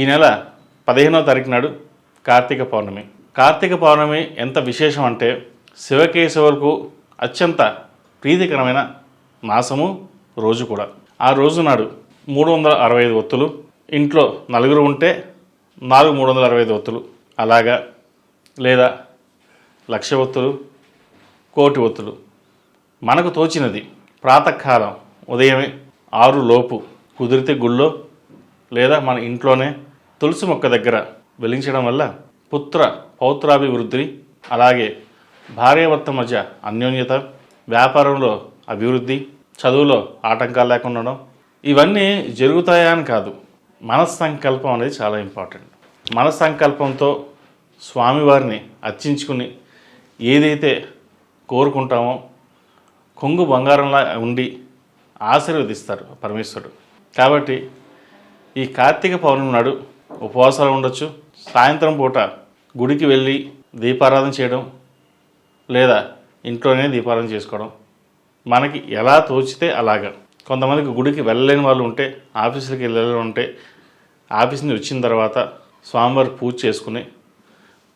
ఈ నెల 15వ తారీఖు నాడు కార్తీక పౌర్ణమి. కార్తీక పౌర్ణమి ఎంత విశేషం అంటే శివకేశవులకు అత్యంత ప్రీతికరమైన మాసము, రోజు కూడా. ఆ రోజు నాడు 365 ఒత్తులు, ఇంట్లో నలుగురు ఉంటే 365 ఒత్తులు, అలాగా లేదా 1,00,000 ఒత్తులు, 1,00,00,000 ఒత్తులు మనకు తోచినది ప్రాతకాలం ఉదయమే 6 లోపు కుదిరితే గుళ్ళో లేదా మన ఇంట్లోనే తులసి మొక్క దగ్గర వెలిగించడం వల్ల పుత్ర పౌత్రాభివృద్ధి, అలాగే భార్యాభర్త మధ్య అన్యోన్యత, వ్యాపారంలో అభివృద్ధి, చదువులో ఆటంకాలు లేకుండా ఉండడం, ఇవన్నీ జరుగుతాయా అని కాదు, మనస్సంకల్పం అనేది చాలా ఇంపార్టెంట్. మనస్సంకల్పంతో స్వామివారిని అర్చించుకుని ఏదైతే కోరుకుంటామో కొంగు బంగారంలా ఉండి ఆశీర్వదిస్తారు పరమేశ్వరుడు. కాబట్టి ఈ కార్తీక పౌర్ణమి నాడు ఉపవాసాలు ఉండొచ్చు. సాయంత్రం పూట గుడికి వెళ్ళి దీపారాధన చేయడం లేదా ఇంట్లోనే దీపారాధన చేసుకోవడం, మనకి ఎలా తోచితే అలాగా. కొంతమందికి గుడికి వెళ్ళలేని వాళ్ళు ఉంటే, ఆఫీసులకి వెళ్ళలేని ఉంటే ఆఫీస్ నుంచి వచ్చిన తర్వాత స్వామివారి పూజ చేసుకుని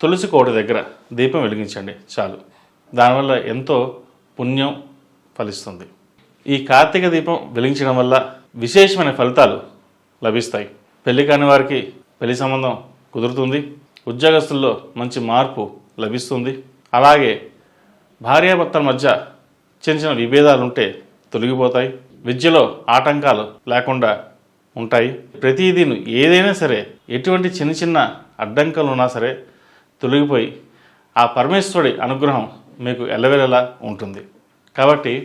తులసి కోట దగ్గర దీపం వెలిగించండి చాలు. దానివల్ల ఎంతో పుణ్యం ఫలిస్తుంది. ఈ కార్తీక దీపం వెలిగించడం వల్ల విశేషమైన ఫలితాలు లభిస్తాయి. పెళ్లి కాని వారికి పెళ్లి సంబంధం కుదురుతుంది. ఉద్యోగస్తుల్లో మంచి మార్పు లభిస్తుంది. అలాగే భార్యాభర్తల మధ్య చిన్న చిన్న విభేదాలు ఉంటే తొలగిపోతాయి. విద్యలో ఆటంకాలు లేకుండా ఉంటాయి. ప్రతిదీ ఏదైనా సరే, ఎటువంటి చిన్న చిన్న అడ్డంకులు ఉన్నా సరే తొలగిపోయి ఆ పరమేశ్వరుడి అనుగ్రహం మీకు ఎల్లవేళలా ఉంటుంది. కాబట్టి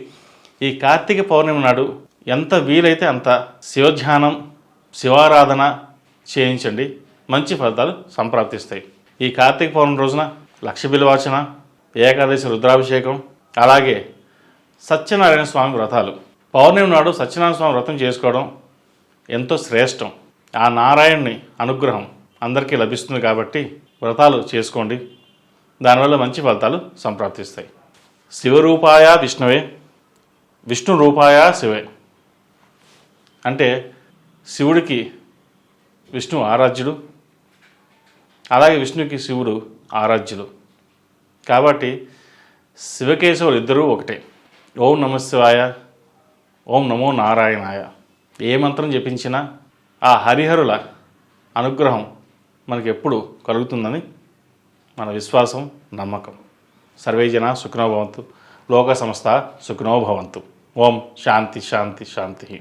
ఈ కార్తీక పౌర్ణమి నాడు ఎంత వీలైతే అంత శివధ్యానం, శివారాధన చేయించండి, మంచి ఫలితాలు సంప్రాప్తిస్తాయి. ఈ కార్తీక పౌర్ణమి రోజున లక్ష బిల్వార్చన, ఏకాదశి రుద్రాభిషేకం, అలాగే సత్యనారాయణ స్వామి వ్రతాలు. పౌర్ణమి నాడు సత్యనారాయణ స్వామి వ్రతం చేసుకోవడం ఎంతో శ్రేష్టం. ఆ నారాయణుని అనుగ్రహం అందరికీ లభిస్తుంది కాబట్టి వ్రతాలు చేసుకోండి. దానివల్ల మంచి ఫలితాలు సంప్రాప్తిస్తాయి. శివరూపాయ విష్ణువే, విష్ణు రూపాయ శివే. అంటే శివుడికి విష్ణు ఆరాధ్యుడు, అలాగే విష్ణుకి శివుడు ఆరాధ్యులు. కాబట్టి శివకేశవులు ఇద్దరూ ఒకటే. ఓం నమః శివాయ, ఓం నమో నారాయణాయ. ఏ మంత్రం జపించినా ఆ హరిహరుల అనుగ్రహం మనకు ఎప్పుడు కలుగుతుందని మన విశ్వాసం, నమ్మకం. సర్వే జనా సుఖినో భవంతు, లోక సమస్త సుఖినో భవంతు. ఓం శాంతి శాంతి శాంతి.